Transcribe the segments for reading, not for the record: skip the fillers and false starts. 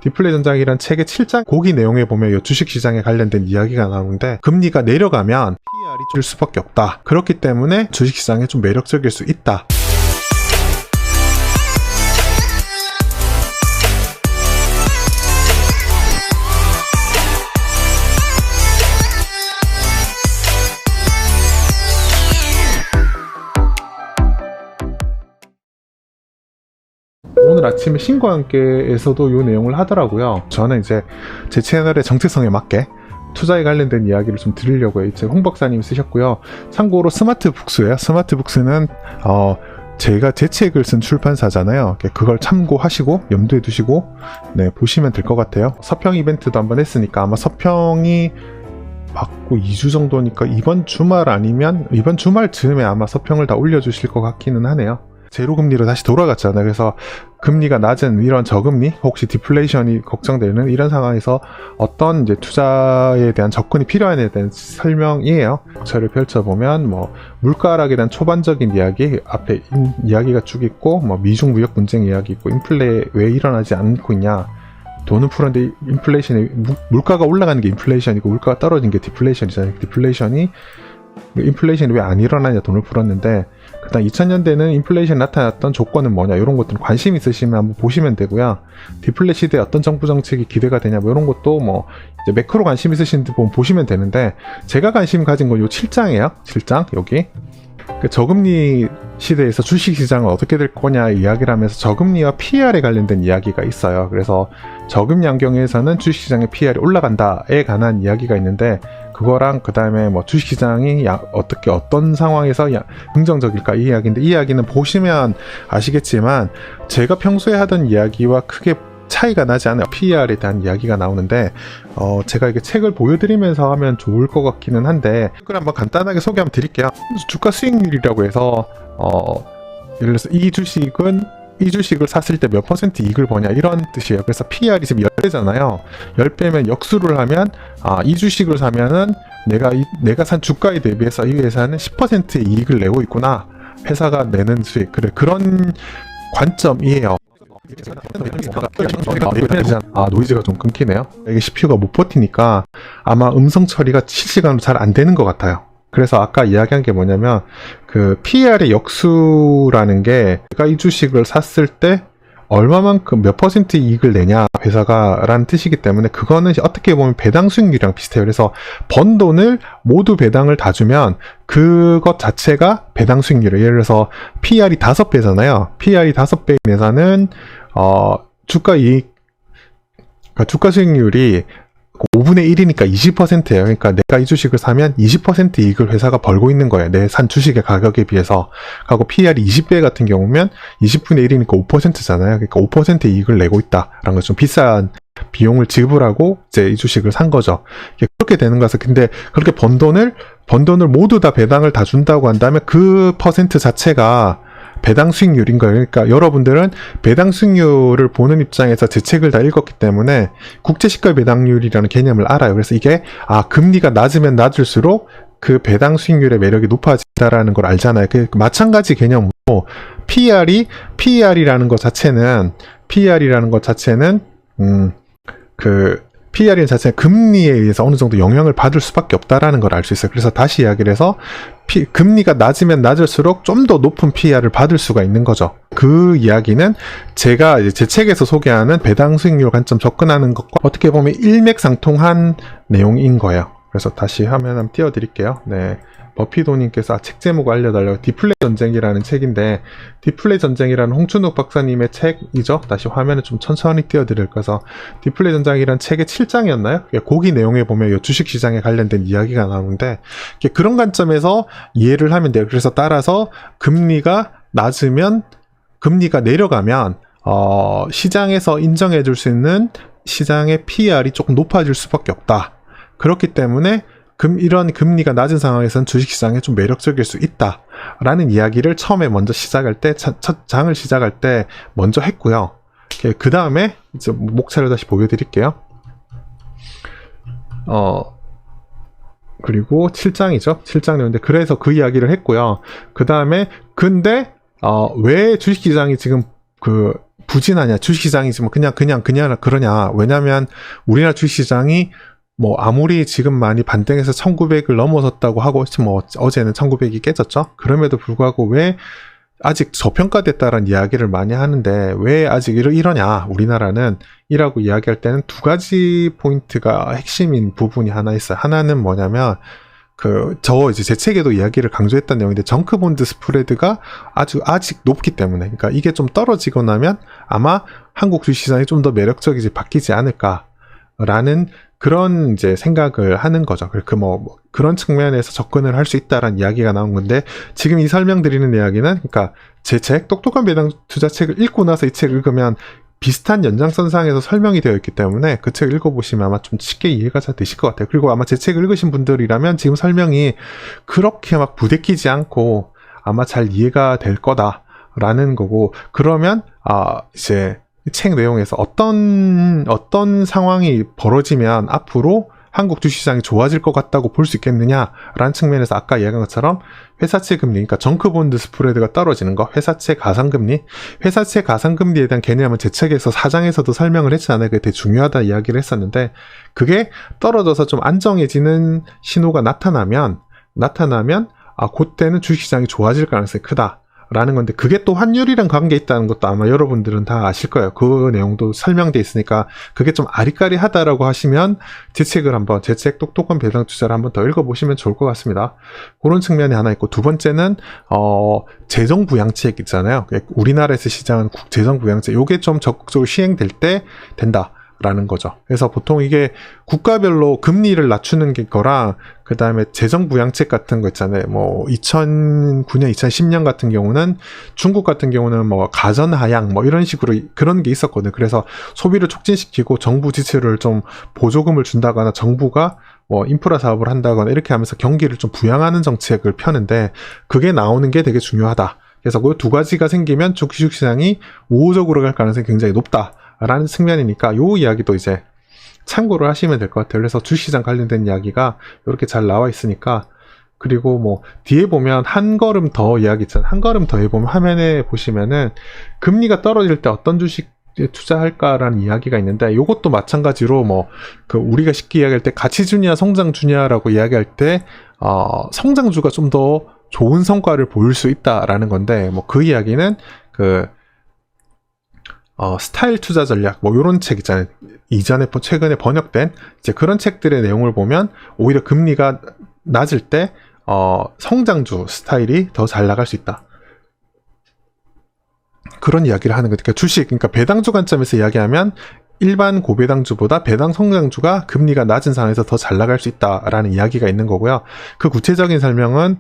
디플레 전장이란 책의 7장 고기 내용에 보면 이 주식시장에 관련된 이야기가 나오는데 금리가 내려가면 PER이 줄 수밖에 없다. 그렇기 때문에 주식시장에 좀 매력적일 수 있다. 오늘 아침에 신과 함께에서도 이 내용을 하더라고요. 저는 이제 제 채널의 정체성에 맞게 투자에 관련된 이야기를 좀 드리려고 이제 홍 박사님이 쓰셨고요. 참고로 스마트북스예요. 스마트북스는 제가 제 책을 쓴 출판사잖아요. 그걸 참고하시고 염두에 두시고 보시면 될 것 같아요. 서평 이벤트도 한번 했으니까 아마 서평이 맞고 2주 정도니까 이번 주말 아니면 이번 주말 즈음에 아마 서평을 다 올려주실 것 같기는 하네요. 제로금리로 다시 돌아갔잖아요. 그래서 금리가 낮은 이런 저금리, 혹시 디플레이션이 걱정되는 이런 상황에서 어떤 이제 투자에 대한 접근이 필요한에 대한 설명이에요. 저를 펼쳐보면 물가 하락에 대한 초반적인 이야기, 앞에 이야기가 쭉 있고 미중 무역 분쟁 이야기 있고 인플레 왜 일어나지 않고 있냐, 돈은 풀었는데 인플레이션이 물가가 올라가는 게 인플레이션이고 물가가 떨어진 게 디플레이션이잖아요. 인플레이션이 왜 안 일어나냐, 돈을 풀었는데. 그다음 2000년대는 인플레이션이 나타났던 조건은 뭐냐, 이런 것들은 관심 있으시면 한번 보시면 되고요. 디플레 시대에 어떤 정부 정책이 기대가 되냐, 이런 것도 이제 매크로 관심 있으신 분 보시면 되는데, 제가 관심 가진 건 요 7장이에요. 7장 여기. 저금리 시대에서 주식시장은 어떻게 될 거냐 이야기를 하면서 저금리와 PER에 관련된 이야기가 있어요. 그래서 저금리 환경에서는 주식시장의 PER이 올라간다에 관한 이야기가 있는데, 그거랑 그 다음에 주식시장이 어떤 상황에서 긍정적일까, 이 이야기인데, 이 이야기는 보시면 아시겠지만 제가 평소에 하던 이야기와 크게 차이가 나지 않아요. PER에 대한 이야기가 나오는데 제가 이게 책을 보여드리면서 하면 좋을 것 같기는 한데, 이걸 한번 간단하게 소개 한번 드릴게요. 주가 수익률이라고 해서 예를 들어서 이 주식을 샀을 때 몇 퍼센트 이익을 버냐, 이런 뜻이에요. 그래서 PER이 지금 10배잖아요. 10배면 역수를 하면 이 주식을 사면은 내가 산 주가에 대비해서 이 회사는 10%의 이익을 내고 있구나, 회사가 내는 수익, 그런 관점이에요. 노이즈가 좀 끊기네요. 이게 CPU가 못 버티니까 아마 음성 처리가 실시간으로 잘 안 되는 것 같아요. 그래서 아까 이야기한 게 뭐냐면, 그 PER의 역수라는 게 내가 이 주식을 샀을 때 얼마만큼 몇 퍼센트 이익을 내냐 회사가 라는 뜻이기 때문에, 그거는 어떻게 보면 배당 수익률이랑 비슷해요. 그래서 번 돈을 모두 배당을 다 주면 그것 자체가 배당 수익률이에요. 예를 들어서 PER이 5배잖아요. PER이 5배인 회사는 주가 수익률이 5분의 1이니까 20%예요. 그러니까 내가 이 주식을 사면 20% 이익을 회사가 벌고 있는 거예요. 내 산 주식의 가격에 비해서. 하고 PER이 20배 같은 경우면 20분의 1이니까 5%잖아요. 그러니까 5% 이익을 내고 있다라는 거, 좀 비싼 비용을 지불하고 이제 이 주식을 산 거죠. 그렇게 되는 거라서. 근데 그렇게 번 돈을 모두 다 배당을 다 준다고 한다면 그 퍼센트 자체가 배당 수익률인 거예요. 그러니까 여러분들은 배당 수익률을 보는 입장에서 제 책을 다 읽었기 때문에 국제시가 배당률이라는 개념을 알아요. 그래서 이게 금리가 낮으면 낮을수록 그 배당 수익률의 매력이 높아진다라는 걸 알잖아요. 마찬가지 개념으로 PER이라는 것 자체는 PER인 자체는 금리에 의해서 어느 정도 영향을 받을 수밖에 없다라는 걸 알 수 있어요. 그래서 다시 이야기를 해서 금리가 낮으면 낮을수록 좀 더 높은 PER을 받을 수가 있는 거죠. 그 이야기는 제가 이제 제 책에서 소개하는 배당 수익률 관점 접근하는 것과 어떻게 보면 일맥상통한 내용인 거예요. 그래서 다시 화면 한번 띄워드릴게요. 버피도님께서 책 제목 알려달라고. 디플레 전쟁이라는 책인데, 디플레 전쟁이라는 홍춘욱 박사님의 책이죠. 다시 화면을 좀 천천히 띄워드릴 거서, 디플레 전쟁이라는 책의 7장이었나요? 고기 내용에 보면 이 주식시장에 관련된 이야기가 나오는데, 그런 관점에서 이해를 하면 돼요. 그래서 따라서 금리가 내려가면 시장에서 인정해 줄 수 있는 시장의 PER이 조금 높아질 수밖에 없다. 그렇기 때문에 이런 금리가 낮은 상황에서는 주식시장에 좀 매력적일 수 있다 라는 이야기를 처음에 먼저 시작할 때, 첫 장을 시작할 때 먼저 했고요. 그 다음에 이제 목차를 다시 보여드릴게요. 그리고 7장이죠. 7장 내용인데, 그래서 그 이야기를 했고요. 그 다음에 근데 왜 주식시장이 지금 부진하냐, 주식시장이지 뭐 그냥 그러냐. 왜냐면 우리나라 주식시장이 뭐 아무리 지금 많이 반등해서 1900을 넘어섰다고 하고, 뭐 어제는 1900이 깨졌죠. 그럼에도 불구하고 왜 아직 저평가됐다라는 이야기를 많이 하는데 왜 아직 이러냐, 우리나라는 이라고 이야기할 때는 두 가지 포인트가 핵심인 부분이 하나 있어요. 하나는 뭐냐면 이제 제 책에도 이야기를 강조했던 내용인데, 정크본드 스프레드가 아직 높기 때문에, 그러니까 이게 좀 떨어지고 나면 아마 한국 주식시장이 좀 더 매력적이지 바뀌지 않을까라는 그런 이제 생각을 하는 거죠. 그런 측면에서 접근을 할 수 있다라는 이야기가 나온 건데, 지금 이 설명드리는 이야기는, 그러니까 제 책, 똑똑한 배당 투자 책을 읽고 나서 이 책을 읽으면 비슷한 연장선상에서 설명이 되어 있기 때문에 그 책을 읽어보시면 아마 좀 쉽게 이해가 잘 되실 것 같아요. 그리고 아마 제 책을 읽으신 분들이라면 지금 설명이 그렇게 막 부대끼지 않고 아마 잘 이해가 될 거다라는 거고, 그러면 이제 책 내용에서 어떤 상황이 벌어지면 앞으로 한국 주식시장이 좋아질 것 같다고 볼 수 있겠느냐라는 측면에서 아까 이야기한 것처럼 회사채 금리, 그러니까 정크본드 스프레드가 떨어지는 거, 회사채 가상금리에 대한 개념은 제 책에서 4장에서도 설명을 했잖아요. 그게 되게 중요하다 이야기를 했었는데, 그게 떨어져서 좀 안정해지는 신호가 나타나면 그때는 주식시장이 좋아질 가능성이 크다 라는 건데, 그게 또 환율이랑 관계 있다는 것도 아마 여러분들은 다 아실 거예요. 그 내용도 설명돼 있으니까 그게 좀 아리까리하다라고 하시면 제 책 똑똑한 배당 투자를 한번 더 읽어보시면 좋을 것 같습니다. 그런 측면이 하나 있고, 두 번째는 재정부양책 있잖아요. 우리나라에서 시장은 재정부양책, 요게 좀 적극적으로 시행될 때 된다 라는 거죠. 그래서 보통 이게 국가별로 금리를 낮추는 거랑, 그 다음에 재정부양책 같은 거 있잖아요. 뭐 2009년, 2010년 같은 경우는, 중국 같은 경우는 뭐 가전하향 뭐 이런 식으로 그런 게 있었거든요. 그래서 소비를 촉진시키고 정부 지출을 좀 보조금을 준다거나, 정부가 뭐 인프라 사업을 한다거나 이렇게 하면서 경기를 좀 부양하는 정책을 펴는데, 그게 나오는 게 되게 중요하다. 그래서 그 두 가지가 생기면 주식시장이 우호적으로 갈 가능성이 굉장히 높다 라는 측면이니까, 요 이야기도 이제 참고를 하시면 될 것 같아요. 그래서 주식시장 관련된 이야기가 이렇게 잘 나와 있으니까. 그리고 뭐 뒤에 보면 한 걸음 더 이야기 있잖아요. 한 걸음 더 해보면 화면에 보시면은 금리가 떨어질 때 어떤 주식에 투자할까라는 이야기가 있는데, 요것도 마찬가지로 뭐 우리가 쉽게 이야기할 때 가치주냐 성장주냐라고 이야기할 때 성장주가 좀 더 좋은 성과를 보일 수 있다라는 건데, 뭐 그 이야기는 스타일 투자 전략, 뭐, 요런 책 있잖아요. 최근에 번역된, 이제 그런 책들의 내용을 보면, 오히려 금리가 낮을 때, 성장주 스타일이 더 잘 나갈 수 있다. 그런 이야기를 하는 거니까, 그러니까 배당주 관점에서 이야기하면, 일반 고배당주보다 배당 성장주가 금리가 낮은 상황에서 더 잘 나갈 수 있다라는 이야기가 있는 거고요. 그 구체적인 설명은,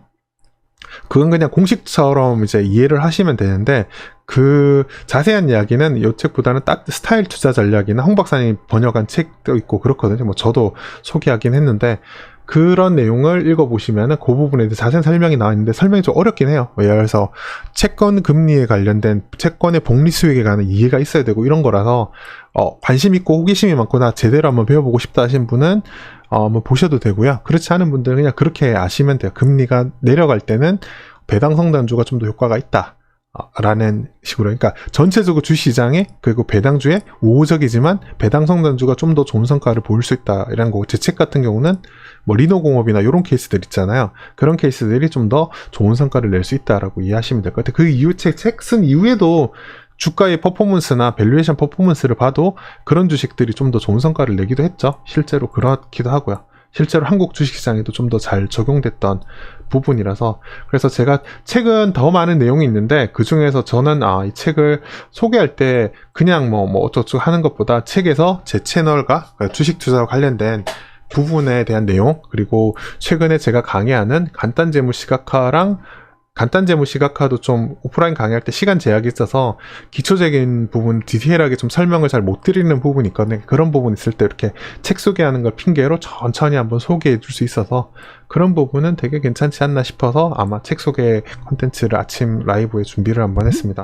그건 그냥 공식처럼 이제 이해를 하시면 되는데, 그 자세한 이야기는 이 책보다는 딱 스타일 투자 전략이나 홍 박사님 번역한 책도 있고 그렇거든요. 뭐 저도 소개하긴 했는데, 그런 내용을 읽어보시면은 그 부분에 대해서 자세한 설명이 나와 있는데, 설명이 좀 어렵긴 해요. 그래서 채권 금리에 관련된 채권의 복리 수익에 관한 이해가 있어야 되고 이런 거라서 관심 있고 호기심이 많거나 제대로 한번 배워보고 싶다 하신 분은 뭐 보셔도 되고요. 그렇지 않은 분들은 그냥 그렇게 아시면 돼요. 금리가 내려갈 때는 배당 성장주가 좀 더 효과가 있다 라는 식으로. 그러니까 전체적으로 주시장에, 그리고 배당주에 우호적이지만 배당 성장주가 좀 더 좋은 성과를 보일 수 있다 이런 거고, 제 책 같은 경우는 뭐 리노공업이나 이런 케이스들 있잖아요. 그런 케이스들이 좀 더 좋은 성과를 낼 수 있다라고 이해하시면 될 것 같아요. 그 이후 책 쓴 이후에도 주가의 퍼포먼스나 밸류에이션 퍼포먼스를 봐도 그런 주식들이 좀 더 좋은 성과를 내기도 했죠. 실제로 그렇기도 하고요. 실제로 한국 주식시장에도 좀 더 잘 적용됐던 부분이라서. 그래서 제가 책은 더 많은 내용이 있는데, 그 중에서 저는 이 책을 소개할 때 그냥 뭐 어쩌고 하는 것보다 책에서 제 채널과 주식 투자와 관련된 부분에 대한 내용, 그리고 최근에 제가 강의하는 간단재무 시각화도 좀 오프라인 강의할 때 시간 제약이 있어서 기초적인 부분 디테일하게 좀 설명을 잘 못 드리는 부분이 있거든요. 그런 부분 있을 때 이렇게 책 소개하는 걸 핑계로 천천히 한번 소개해 줄 수 있어서 그런 부분은 되게 괜찮지 않나 싶어서 아마 책 소개 콘텐츠를 아침 라이브에 준비를 한번 했습니다.